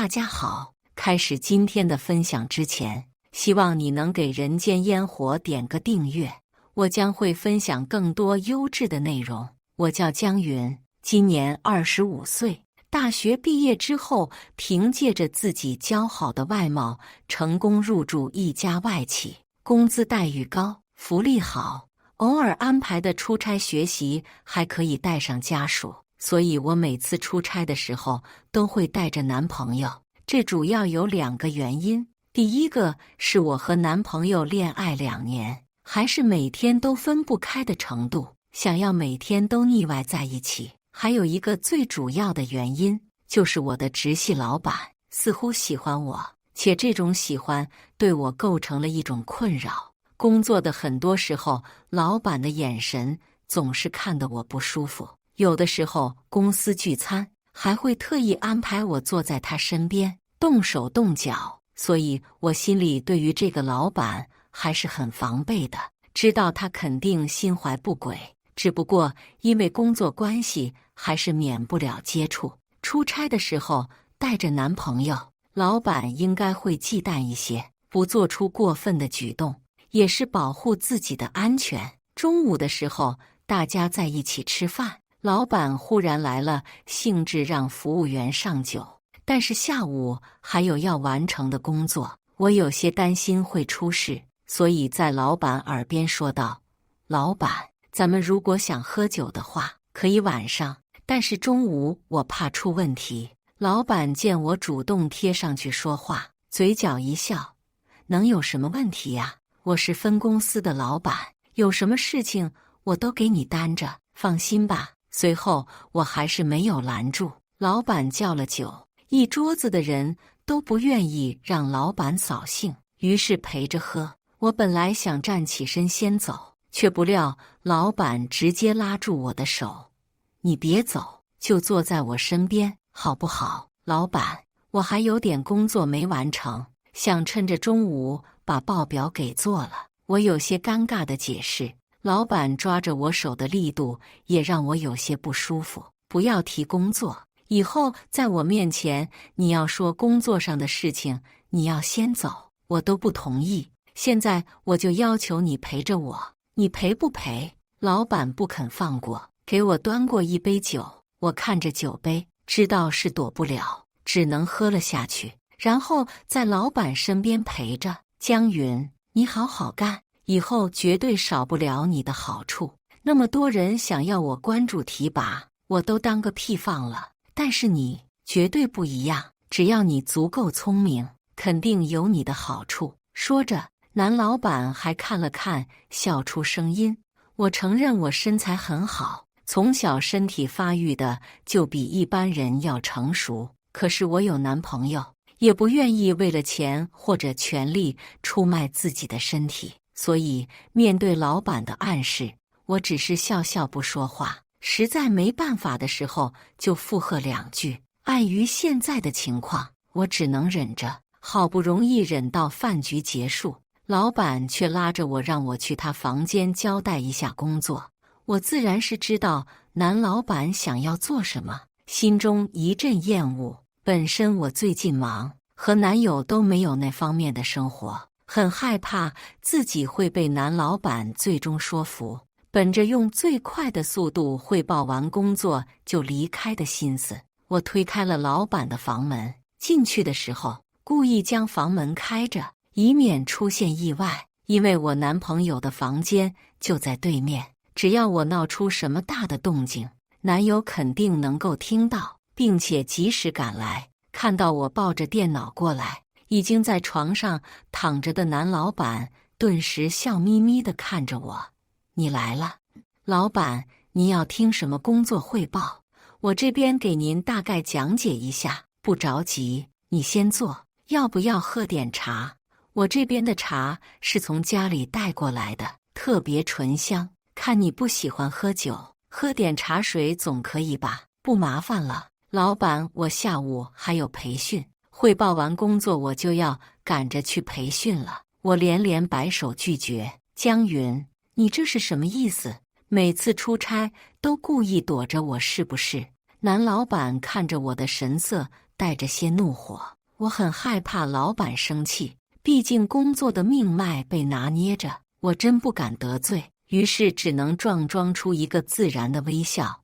大家好，开始今天的分享之前，希望你能给人间烟火点个订阅，我将会分享更多优质的内容。我叫江云，今年25岁，大学毕业之后，凭借着自己姣好的外貌，成功入驻一家外企，工资待遇高，福利好，偶尔安排的出差学习还可以带上家属。所以我每次出差的时候都会带着男朋友，这主要有2个原因。第一个是我和男朋友恋爱2年，还是每天都分不开的程度，想要每天都腻歪在一起。还有一个最主要的原因，就是我的直系老板似乎喜欢我，且这种喜欢对我构成了一种困扰。工作的很多时候，老板的眼神总是看得我不舒服。有的时候公司聚餐还会特意安排我坐在他身边，动手动脚，所以我心里对于这个老板还是很防备的，知道他肯定心怀不轨，只不过因为工作关系还是免不了接触。出差的时候带着男朋友，老板应该会忌惮一些，不做出过分的举动，也是保护自己的安全。中午的时候大家在一起吃饭，老板忽然来了兴致让服务员上酒，但是下午还有要完成的工作，我有些担心会出事，所以在老板耳边说道：老板，咱们如果想喝酒的话，可以晚上，但是中午我怕出问题。老板见我主动贴上去说话，嘴角一笑：能有什么问题呀？我是分公司的老板，有什么事情我都给你担着，放心吧。随后我还是没有拦住，老板叫了酒，一桌子的人都不愿意让老板扫兴，于是陪着喝。我本来想站起身先走，却不料老板直接拉住我的手：你别走，就坐在我身边好不好？老板，我还有点工作没完成，想趁着中午把报表给做了。我有些尴尬的解释，老板抓着我手的力度也让我有些不舒服。不要提工作，以后在我面前你要说工作上的事情，你要先走，我都不同意。现在我就要求你陪着我，你陪不陪？老板不肯放过，给我端过一杯酒，我看着酒杯，知道是躲不了，只能喝了下去，然后在老板身边陪着。江云，你好好干，以后绝对少不了你的好处。那么多人想要我关注提拔，我都当个屁放了，但是你绝对不一样，只要你足够聪明，肯定有你的好处。说着，男老板还看了看，笑出声音。我承认我身材很好，从小身体发育的就比一般人要成熟，可是我有男朋友，也不愿意为了钱或者权力出卖自己的身体，所以面对老板的暗示，我只是笑笑不说话。实在没办法的时候就附和2句，碍于现在的情况，我只能忍着。好不容易忍到饭局结束，老板却拉着我让我去他房间交代一下工作。我自然是知道男老板想要做什么，心中一阵厌恶。本身我最近忙，和男友都没有那方面的生活，很害怕自己会被男老板最终说服，本着用最快的速度汇报完工作就离开的心思，我推开了老板的房门。进去的时候故意将房门开着，以免出现意外，因为我男朋友的房间就在对面，只要我闹出什么大的动静，男友肯定能够听到，并且及时赶来。看到我抱着电脑过来，已经在床上躺着的男老板顿时笑眯眯地看着我：你来了。老板，您要听什么工作汇报？我这边给您大概讲解一下，不着急，你先坐。要不要喝点茶？我这边的茶是从家里带过来的，特别醇香。看你不喜欢喝酒，喝点茶水总可以吧？不麻烦了。老板，我下午还有培训，汇报完工作我就要赶着去培训了。我连连摆手拒绝。江云，你这是什么意思？每次出差都故意躲着我是不是？男老板看着我的神色带着些怒火。我很害怕老板生气，毕竟工作的命脉被拿捏着，我真不敢得罪，于是只能装出一个自然的微笑。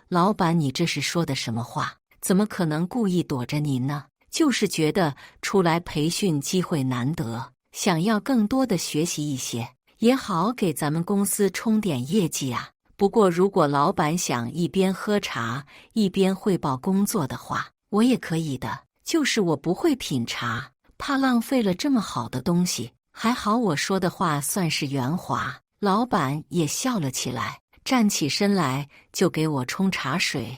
老板，你这是说的什么话？怎么可能故意躲着您呢？就是觉得出来培训机会难得，想要更多的学习一些，也好给咱们公司冲点业绩啊。不过如果老板想一边喝茶一边汇报工作的话，我也可以的，就是我不会品茶，怕浪费了这么好的东西。还好我说的话算是圆滑，老板也笑了起来，站起身来就给我冲茶水。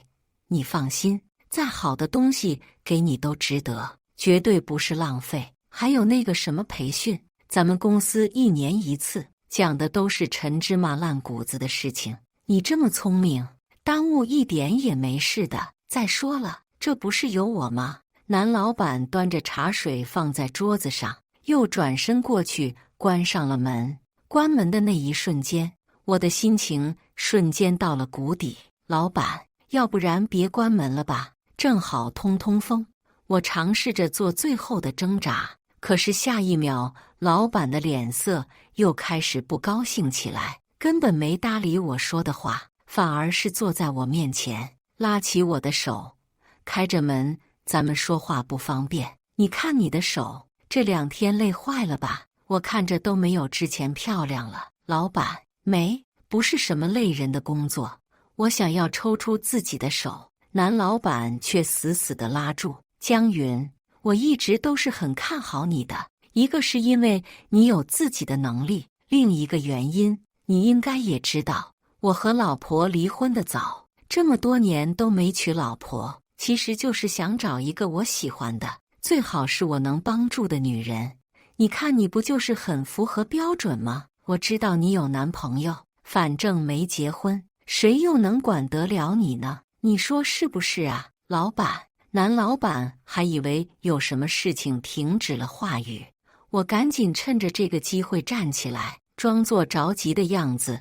你放心，再好的东西给你都值得，绝对不是浪费。还有那个什么培训，咱们公司1年1次，讲的都是陈芝麻烂谷子的事情。你这么聪明，耽误一点也没事的。再说了，这不是有我吗？男老板端着茶水放在桌子上，又转身过去关上了门。关门的那一瞬间，我的心情瞬间到了谷底。老板，要不然别关门了吧，正好通通风。我尝试着做最后的挣扎，可是下一秒，老板的脸色又开始不高兴起来，根本没搭理我说的话，反而是坐在我面前，拉起我的手，开着门，咱们说话不方便。你看你的手，这2天累坏了吧？我看着都没有之前漂亮了。老板，不是什么累人的工作。我想要抽出自己的手，男老板却死死地拉住。江云，我一直都是很看好你的，一个是因为你有自己的能力，另一个原因你应该也知道，我和老婆离婚的早，这么多年都没娶老婆，其实就是想找一个我喜欢的，最好是我能帮助的女人。你看你不就是很符合标准吗？我知道你有男朋友，反正没结婚，谁又能管得了你呢？你说是不是啊？老板，男老板还以为有什么事情停止了话语，我赶紧趁着这个机会站起来，装作着急的样子。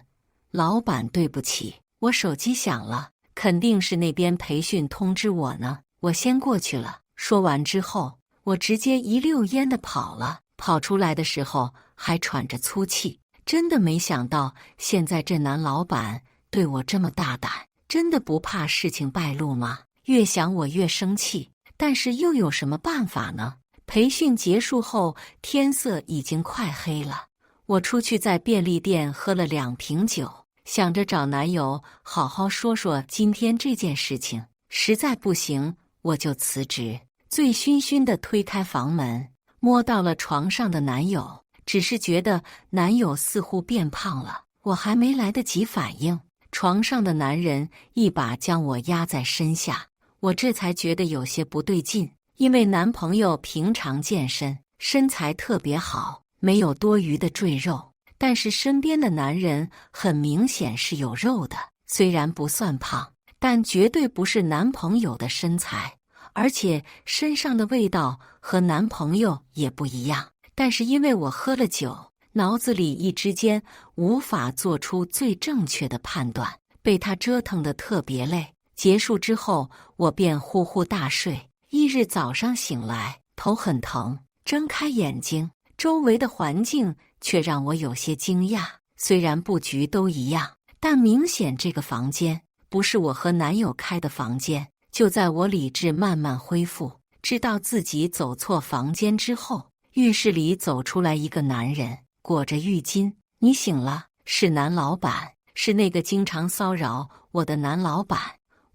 老板，对不起，我手机响了，肯定是那边培训通知我呢，我先过去了。说完之后，我直接一溜烟的跑了，跑出来的时候还喘着粗气，真的没想到现在这男老板对我这么大胆，真的不怕事情败露吗？越想我越生气，但是又有什么办法呢？培训结束后，天色已经快黑了，我出去在便利店喝了2瓶酒，想着找男友好好说说今天这件事情，实在不行我就辞职。醉醺醺地推开房门，摸到了床上的男友，只是觉得男友似乎变胖了，我还没来得及反应，床上的男人一把将我压在身下，我这才觉得有些不对劲，因为男朋友平常健身，身材特别好，没有多余的赘肉，但是身边的男人很明显是有肉的，虽然不算胖，但绝对不是男朋友的身材，而且身上的味道和男朋友也不一样。但是因为我喝了酒，脑子里一之间无法做出最正确的判断，被他折腾得特别累。结束之后，我便呼呼大睡。1日早上醒来，头很疼，睁开眼睛，周围的环境却让我有些惊讶。虽然布局都一样，但明显这个房间不是我和男友开的房间。就在我理智慢慢恢复，知道自己走错房间之后，浴室里走出来一个男人，裹着浴巾。你醒了，是男老板，是那个经常骚扰我的男老板。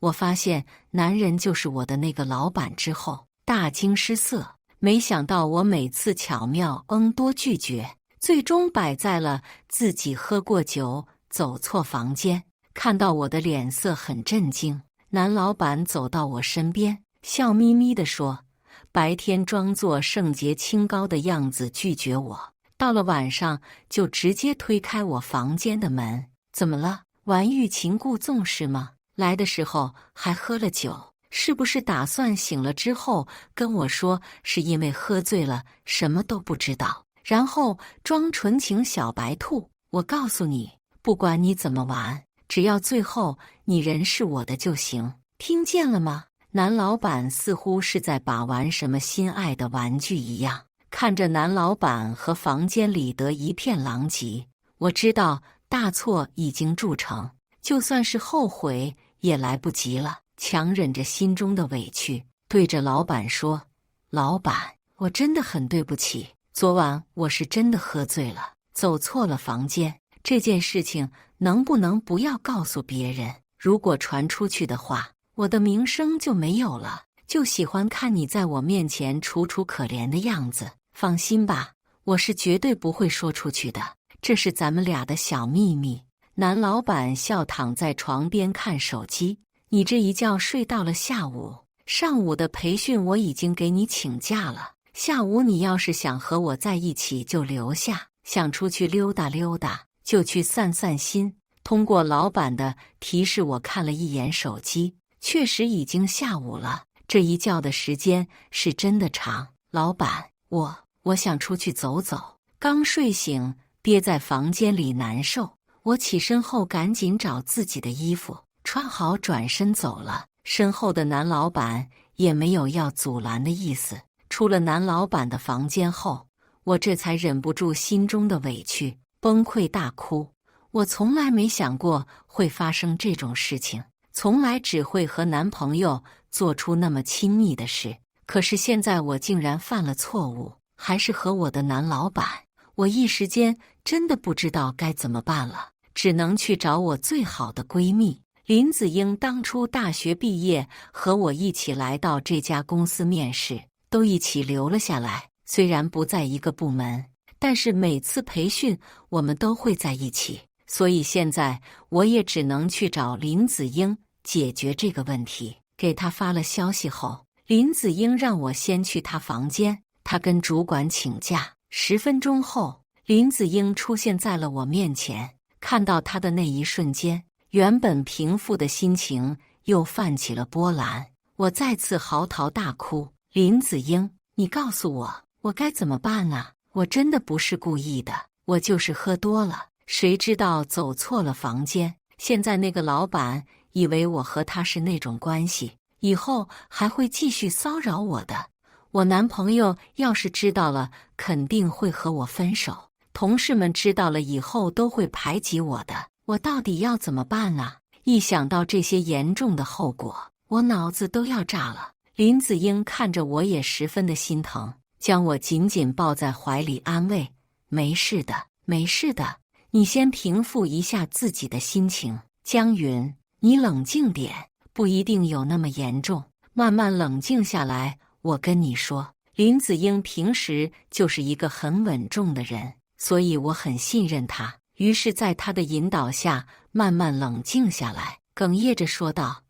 我发现男人就是我的那个老板之后，大惊失色，没想到我每次巧妙多拒绝，最终摆在了自己喝过酒走错房间。看到我的脸色很震惊，男老板走到我身边，笑眯眯地说，白天装作圣洁清高的样子拒绝我，到了晚上就直接推开我房间的门。怎么了？玩欲擒故纵是吗？来的时候还喝了酒，是不是打算醒了之后跟我说是因为喝醉了什么都不知道，然后装纯情小白兔？我告诉你，不管你怎么玩，只要最后你人是我的就行，听见了吗？男老板似乎是在把玩什么心爱的玩具一样，看着男老板和房间里的一片狼藉，我知道大错已经铸成，就算是后悔也来不及了。强忍着心中的委屈，对着老板说：“老板，我真的很对不起，昨晚我是真的喝醉了，走错了房间。这件事情能不能不要告诉别人？如果传出去的话，我的名声就没有了。就喜欢看你在我面前楚楚可怜的样子。放心吧，我是绝对不会说出去的，这是咱们俩的小秘密。”男老板笑躺在床边看手机。你这一觉睡到了下午，上午的培训我已经给你请假了。下午你要是想和我在一起就留下，想出去溜达溜达就去散散心。通过老板的提示，我看了一眼手机，确实已经下午了。这一觉的时间是真的长。老板，我想出去走走。刚睡醒，憋在房间里难受。我起身后赶紧找自己的衣服穿好，转身走了。身后的男老板也没有要阻拦的意思。出了男老板的房间后，我这才忍不住心中的委屈，崩溃大哭。我从来没想过会发生这种事情，从来只会和男朋友做出那么亲密的事。可是现在我竟然犯了错误，还是和我的男老板。我一时间真的不知道该怎么办了，只能去找我最好的闺蜜林子英。当初大学毕业和我一起来到这家公司面试，都一起留了下来。虽然不在一个部门，但是每次培训我们都会在一起，所以现在我也只能去找林子英解决这个问题。给她发了消息后，林子英让我先去她房间，她跟主管请假。10分钟后，林子英出现在了我面前。看到她的那一瞬间，原本平复的心情又泛起了波澜，我再次嚎啕大哭。林子英，你告诉我，我该怎么办啊？我真的不是故意的，我就是喝多了，谁知道走错了房间。现在那个老板以为我和他是那种关系，以后还会继续骚扰我的。我男朋友要是知道了，肯定会和我分手。同事们知道了以后都会排挤我的。我到底要怎么办呢？一想到这些严重的后果，我脑子都要炸了。林子英看着我也十分的心疼，将我紧紧抱在怀里安慰：“没事的，没事的，你先平复一下自己的心情。江云，你冷静点，不一定有那么严重，慢慢冷静下来。我跟你说，林子英平时就是一个很稳重的人，所以我很信任她。”于是在他的引导下，慢慢冷静下来，哽咽着说道：“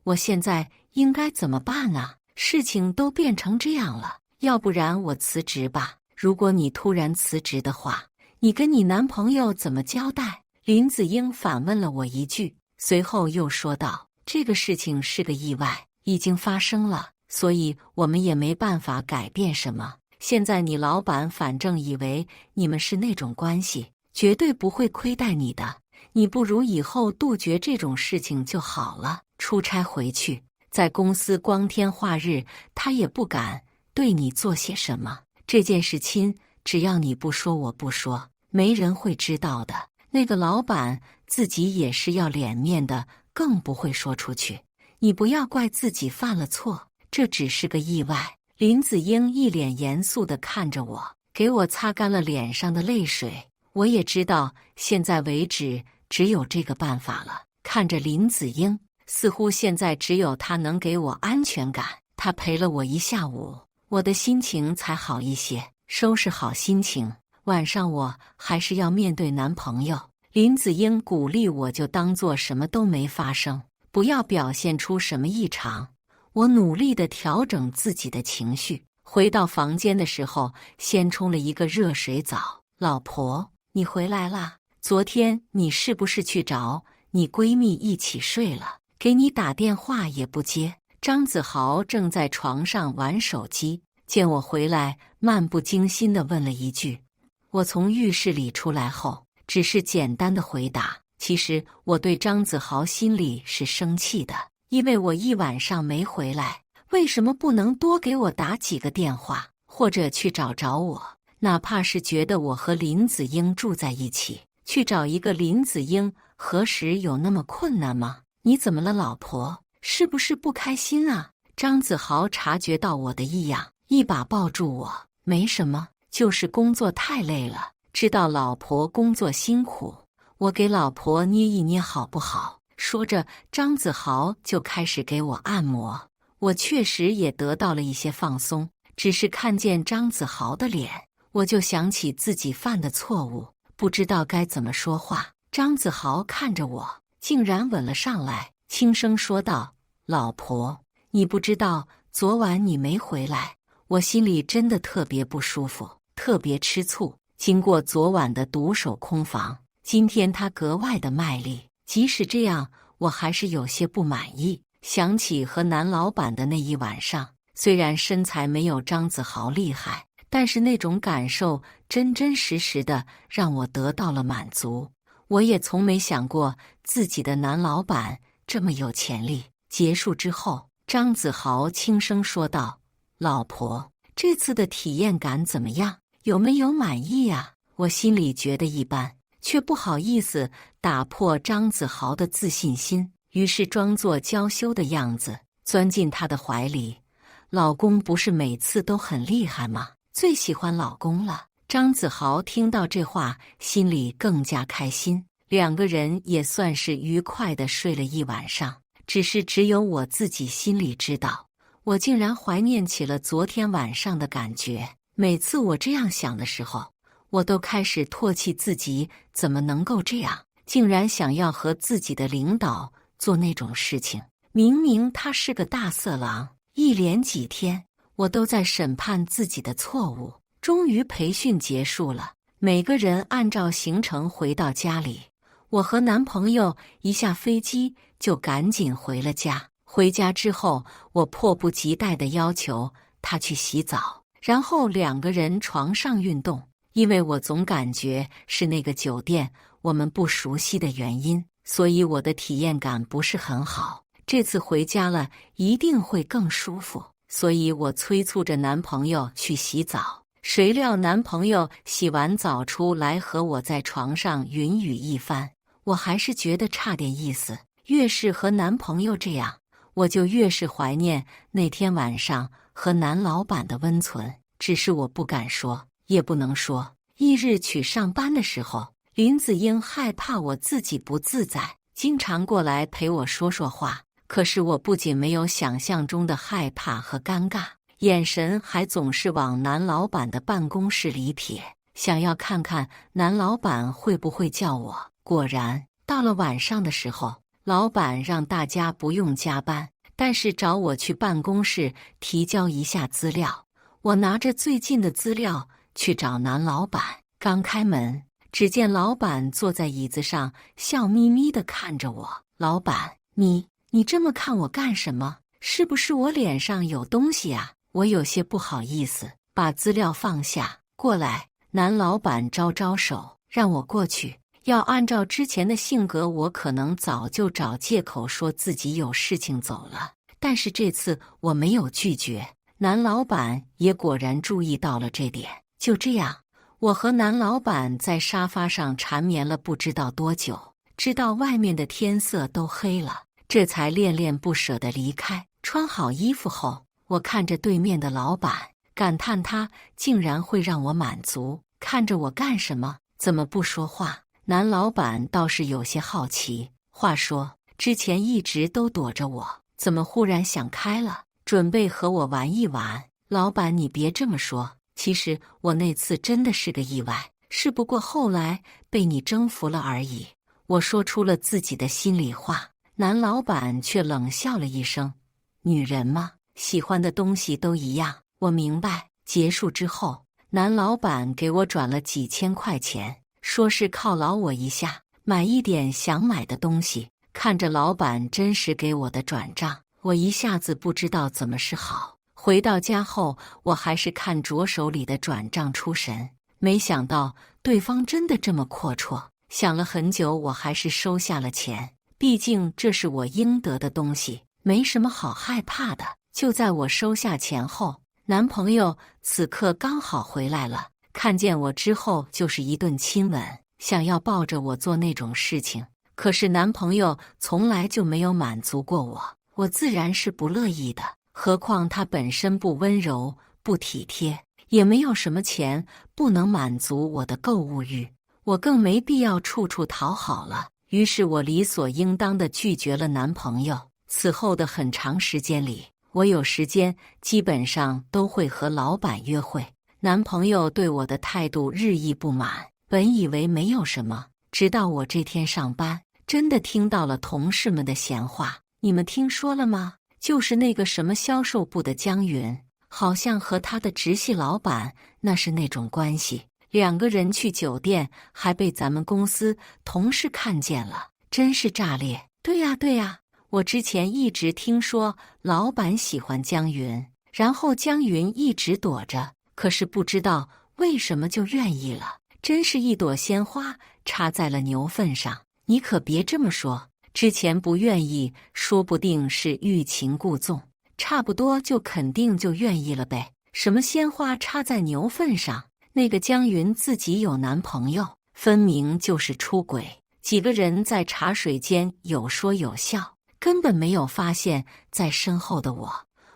我现在应该怎么办啊？事情都变成这样了，要不然我辞职吧。如果你突然辞职的话，你跟你男朋友怎么交代？”林子英反问了我一句，随后又说道：“这个事情是个意外，已经发生了，所以我们也没办法改变什么。现在你老板反正以为你们是那种关系，绝对不会亏待你的，你不如以后杜绝这种事情就好了。出差回去，在公司光天化日，他也不敢对你做些什么。这件事情只要你不说，我不说，没人会知道的。那个老板自己也是要脸面的，更不会说出去。你不要怪自己犯了错，这只是个意外。”林子英一脸严肃地看着我，给我擦干了脸上的泪水。我也知道，现在为止只有这个办法了。看着林子英，似乎现在只有她能给我安全感。她陪了我一下午，我的心情才好一些。收拾好心情，晚上我还是要面对男朋友。林子英鼓励我，就当做什么都没发生，不要表现出什么异常。我努力地调整自己的情绪，回到房间的时候，先冲了一个热水澡。老婆，你回来啦？昨天你是不是去找你闺蜜一起睡了？给你打电话也不接。张子豪正在床上玩手机，见我回来，漫不经心地问了一句。我从浴室里出来后，只是简单的回答。其实我对张子豪心里是生气的，因为我一晚上没回来，为什么不能多给我打几个电话，或者去找我？哪怕是觉得我和林子英住在一起，去找一个林子英，何时有那么困难吗？你怎么了，老婆？是不是不开心啊？张子豪察觉到我的异样，一把抱住我。没什么，就是工作太累了，知道老婆工作辛苦，我给老婆捏一捏好不好？说着，张子豪就开始给我按摩。我确实也得到了一些放松，只是看见张子豪的脸，我就想起自己犯的错误，不知道该怎么说话。张子豪看着我，竟然吻了上来，轻声说道：“老婆，你不知道昨晚你没回来，我心里真的特别不舒服，特别吃醋。经过昨晚的独守空房，今天他格外的卖力，即使这样，我还是有些不满意。想起和男老板的那一晚上，虽然身材没有张子豪厉害，但是那种感受真真实实的让我得到了满足。我也从没想过自己的男老板这么有潜力。”结束之后，张子豪轻声说道：“老婆，这次的体验感怎么样？有没有满意啊？”我心里觉得一般，却不好意思打破张子豪的自信心，于是装作娇羞的样子，钻进他的怀里。老公不是每次都很厉害吗？最喜欢老公了。张子豪听到这话，心里更加开心，两个人也算是愉快地睡了一晚上。只是只有我自己心里知道，我竟然怀念起了昨天晚上的感觉。每次我这样想的时候，我都开始唾弃自己怎么能够这样，竟然想要和自己的领导做那种事情。明明他是个大色狼。一连几天，我都在审判自己的错误。终于培训结束了，每个人按照行程回到家里。我和男朋友一下飞机就赶紧回了家。回家之后，我迫不及待地要求他去洗澡，然后两个人床上运动。因为我总感觉是那个酒店我们不熟悉的原因，所以我的体验感不是很好。这次回家了一定会更舒服，所以我催促着男朋友去洗澡。谁料男朋友洗完澡出来和我在床上云雨一番，我还是觉得差点意思。越是和男朋友这样，我就越是怀念那天晚上和男老板的温存。只是我不敢说，也不能说。翌日去上班的时候，林子英害怕我自己不自在，经常过来陪我说说话。可是我不仅没有想象中的害怕和尴尬，眼神还总是往男老板的办公室里瞥，想要看看男老板会不会叫我。果然，到了晚上的时候，老板让大家不用加班，但是找我去办公室提交一下资料。我拿着最近的资料去找男老板，刚开门，只见老板坐在椅子上，笑眯眯地看着我。老板，你这么看我干什么？是不是我脸上有东西啊？我有些不好意思，把资料放下。过来，男老板招招手，让我过去。要按照之前的性格，我可能早就找借口说自己有事情走了，但是这次我没有拒绝。男老板也果然注意到了这点。就这样，我和男老板在沙发上缠绵了不知道多久，直到外面的天色都黑了，这才恋恋不舍地离开。穿好衣服后，我看着对面的老板，感叹他竟然会让我满足。看着我干什么？怎么不说话？男老板倒是有些好奇。话说，之前一直都躲着我，怎么忽然想开了，准备和我玩一玩？老板，你别这么说，其实我那次真的是个意外，是不过后来被你征服了而已。我说出了自己的心里话。男老板却冷笑了一声：“女人嘛，喜欢的东西都一样。”我明白。结束之后，男老板给我转了几千块钱，说是犒劳我一下，买一点想买的东西。看着老板真实给我的转账，我一下子不知道怎么是好。回到家后，我还是看着手里的转账出神，没想到对方真的这么阔绰。想了很久，我还是收下了钱，毕竟这是我应得的东西。没什么好害怕的。就在我收下钱后，男朋友此刻刚好回来了，看见我之后就是一顿亲吻，想要抱着我做那种事情。可是男朋友从来就没有满足过我，我自然是不乐意的。何况他本身不温柔、不体贴，也没有什么钱不能满足我的购物欲，我更没必要处处讨好了。于是我理所应当地拒绝了男朋友。此后的很长时间里，我有时间基本上都会和老板约会。男朋友对我的态度日益不满，本以为没有什么，直到我这天上班，真的听到了同事们的闲话。你们听说了吗？就是那个什么销售部的江云，好像和他的直系老板那是那种关系，两个人去酒店还被咱们公司同事看见了，真是炸裂。对呀对呀，我之前一直听说老板喜欢江云，然后江云一直躲着，可是不知道为什么就愿意了，真是一朵鲜花插在了牛粪上。你可别这么说，之前不愿意，说不定是欲擒故纵，差不多就肯定就愿意了呗。什么鲜花插在牛粪上？那个江云自己有男朋友，分明就是出轨。几个人在茶水间有说有笑，根本没有发现在身后的我。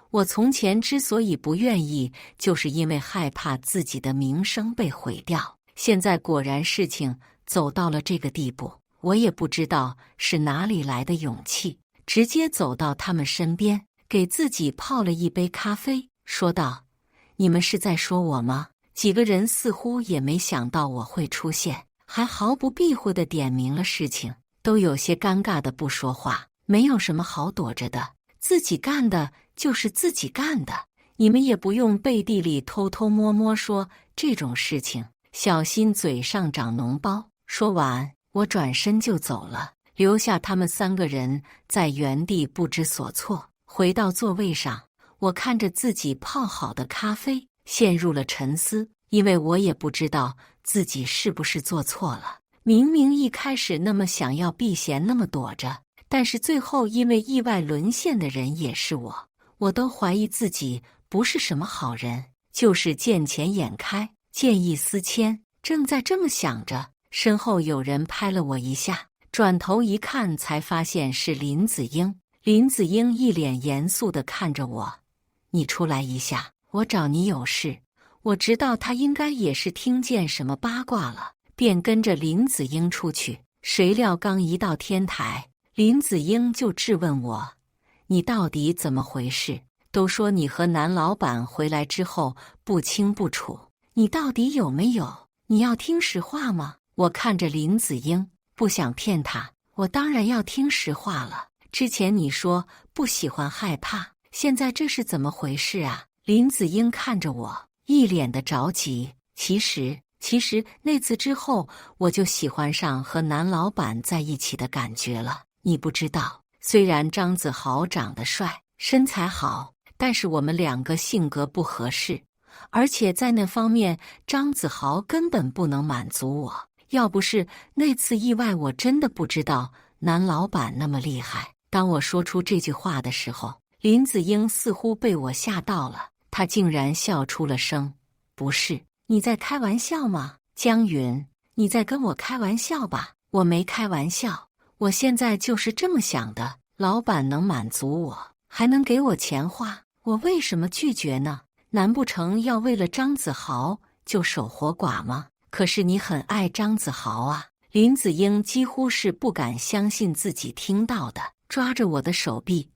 我从前之所以不愿意，就是因为害怕自己的名声被毁掉。现在果然事情走到了这个地步，我也不知道是哪里来的勇气，直接走到他们身边，给自己泡了一杯咖啡，说道：“你们是在说我吗？”几个人似乎也没想到我会出现，还毫不避讳地点明了事情，都有些尴尬的不说话。没有什么好躲着的，自己干的就是自己干的，你们也不用背地里偷偷摸摸说这种事情，小心嘴上长脓包。说完，我转身就走了，留下他们三个人在原地不知所措。回到座位上，我看着自己泡好的咖啡，陷入了沉思，因为我也不知道自己是不是做错了。明明一开始那么想要避嫌，那么躲着，但是最后因为意外沦陷的人也是我，我都怀疑自己不是什么好人，就是见钱眼开，见异思迁。正在这么想着，身后有人拍了我一下，转头一看才发现是林子英。林子英一脸严肃地看着我：“你出来一下，我找你有事。”我知道他应该也是听见什么八卦了，便跟着林子英出去。谁料刚一到天台，林子英就质问我：“你到底怎么回事？都说你和男老板回来之后不清不楚，你到底有没有？你要听实话吗？”我看着林子英，不想骗他，我当然要听实话了。之前你说不喜欢害怕，现在这是怎么回事啊？林子英看着我，一脸的着急。其实那次之后，我就喜欢上和男老板在一起的感觉了。你不知道，虽然张子豪长得帅，身材好，但是我们两个性格不合适，而且在那方面，张子豪根本不能满足我。要不是那次意外，我真的不知道男老板那么厉害。当我说出这句话的时候，林子英似乎被我吓到了，她竟然笑出了声：“不是，你在开玩笑吗？江云，你在跟我开玩笑吧？”我没开玩笑，我现在就是这么想的。老板能满足我，还能给我钱花，我为什么拒绝呢？难不成要为了张子豪就守活寡吗？可是你很爱张子豪啊！林子英几乎是不敢相信自己听到的，抓着我的手臂：“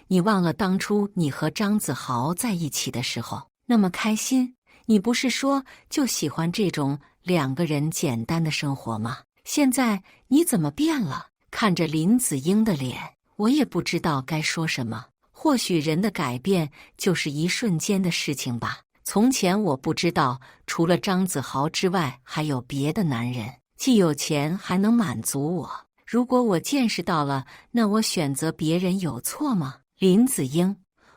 你忘了当初你和张子豪在一起的时候那么开心？你不是说就喜欢这种两个人简单的生活吗？现在你怎么变了？”看着林子英的脸，我也不知道该说什么。或许人的改变就是一瞬间的事情吧。从前我不知道，除了张子豪之外，还有别的男人，既有钱还能满足我。如果我见识到了，那我选择别人有错吗？林子英，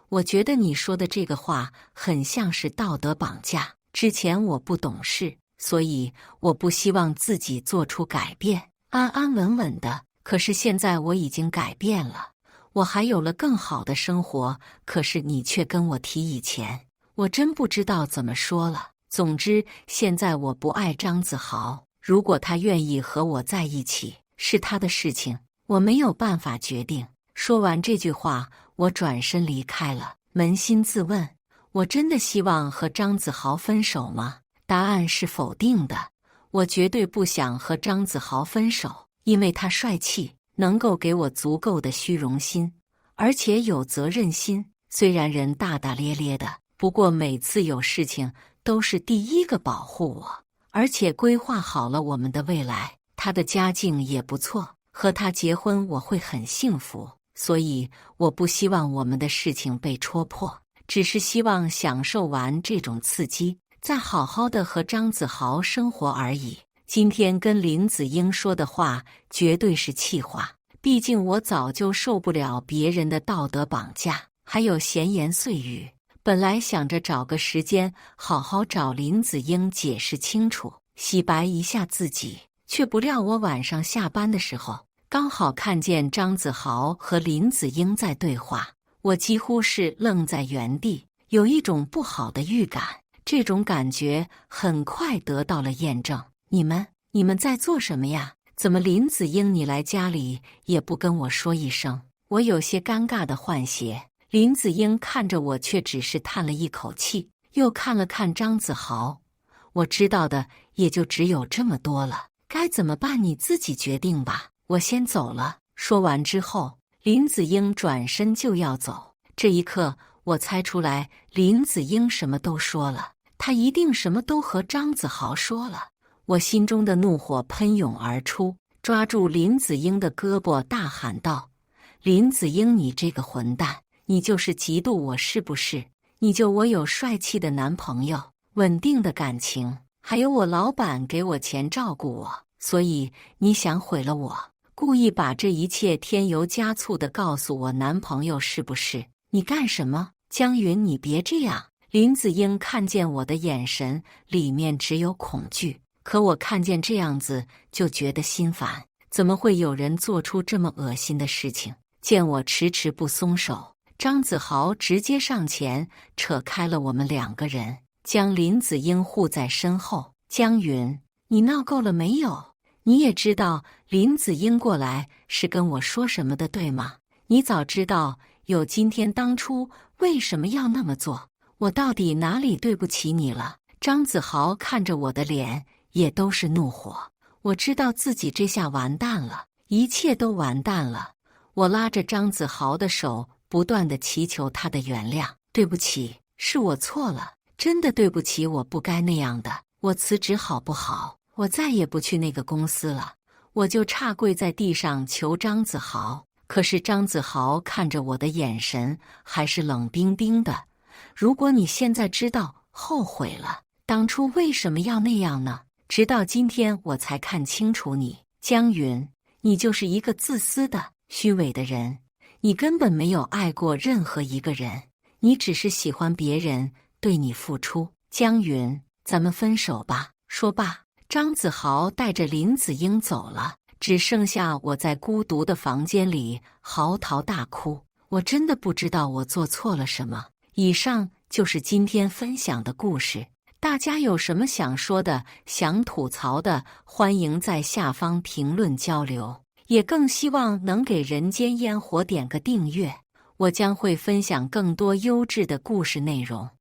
我觉得你说的这个话很像是道德绑架。之前我不懂事，所以我不希望自己做出改变，安安稳稳的。可是现在我已经改变了，我还有了更好的生活，可是你却跟我提以前，我真不知道怎么说了。总之，现在我不爱张子豪，如果他愿意和我在一起，是他的事情，我没有办法决定。说完这句话，我转身离开了，扪心自问，我真的希望和张子豪分手吗？答案是否定的。我绝对不想和张子豪分手，因为他帅气，能够给我足够的虚荣心，而且有责任心。虽然人大大咧咧的，不过每次有事情都是第一个保护我，而且规划好了我们的未来。他的家境也不错，和他结婚我会很幸福，所以我不希望我们的事情被戳破，只是希望享受完这种刺激，再好好的和张子豪生活而已。今天跟林子英说的话绝对是气话，毕竟我早就受不了别人的道德绑架，还有闲言碎语。本来想着找个时间好好找林子英解释清楚，洗白一下自己，却不料我晚上下班的时候，刚好看见张子豪和林子英在对话，我几乎是愣在原地，有一种不好的预感。这种感觉很快得到了验证。你们在做什么呀？怎么林子英你来家里也不跟我说一声？我有些尴尬的换鞋。林子英看着我，却只是叹了一口气，又看了看张子豪。我知道的也就只有这么多了，该怎么办你自己决定吧，我先走了。说完之后，林子英转身就要走。这一刻，我猜出来林子英什么都说了，她一定什么都和张子豪说了。我心中的怒火喷涌而出，抓住林子英的胳膊大喊道：林子英，你这个混蛋，你就是嫉妒我是不是？你就我有帅气的男朋友，稳定的感情，还有我老板给我钱照顾我，所以你想毁了我，故意把这一切添油加醋的告诉我男朋友是不是？你干什么？江云，你别这样。林子英看见我的眼神里面只有恐惧，可我看见这样子就觉得心烦，怎么会有人做出这么恶心的事情？见我迟迟不松手，张子豪直接上前扯开了我们两个人，将林子英护在身后。江云，你闹够了没有？你也知道林子英过来是跟我说什么的，对吗？你早知道有今天，当初为什么要那么做？我到底哪里对不起你了？张子豪看着我的脸也都是怒火，我知道自己这下完蛋了，一切都完蛋了。我拉着张子豪的手，不断地祈求他的原谅。对不起，是我错了，真的对不起，我不该那样的。我辞职好不好？我再也不去那个公司了。我就差跪在地上求张子豪，可是张子豪看着我的眼神还是冷冰冰的。如果你现在知道后悔了，当初为什么要那样呢？直到今天我才看清楚你，江云，你就是一个自私的、虚伪的人，你根本没有爱过任何一个人，你只是喜欢别人对你付出。江云，咱们分手吧。说罢，张子豪带着林子英走了，只剩下我在孤独的房间里嚎啕大哭。我真的不知道我做错了什么。以上就是今天分享的故事，大家有什么想说的、想吐槽的，欢迎在下方评论交流，也更希望能给人间烟火点个订阅，我将会分享更多优质的故事内容。